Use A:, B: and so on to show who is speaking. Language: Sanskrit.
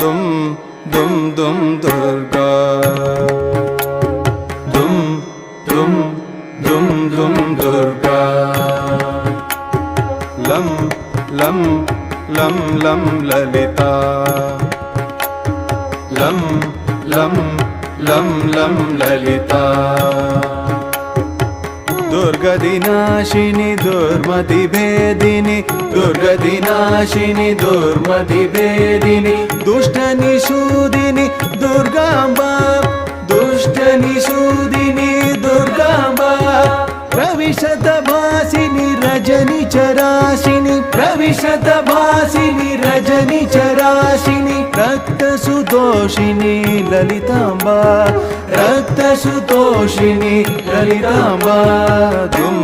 A: दुम दुम दुम दुर्गा दुम दुम दुम दुम दुर्गा लं लं लं लं ललिता लं लं लं लं ललिता दुर्गदिनाशिनी दुर्मतिभेदिनी दुर्गदिनाशिनी दुर्मतिभेदिनी दुष्टनिषूदिनी दुर्गाम्बा दुष्टनिषूदिनी दुर्गाम्बा प्रविशतभासिनी रजनिचराशिनी प्रविशतभासिनी रजनिचराशिनी रक्तसुदोषिनी ललिताम्बा रक्तसुदोषिनी ललिताम्बा दुम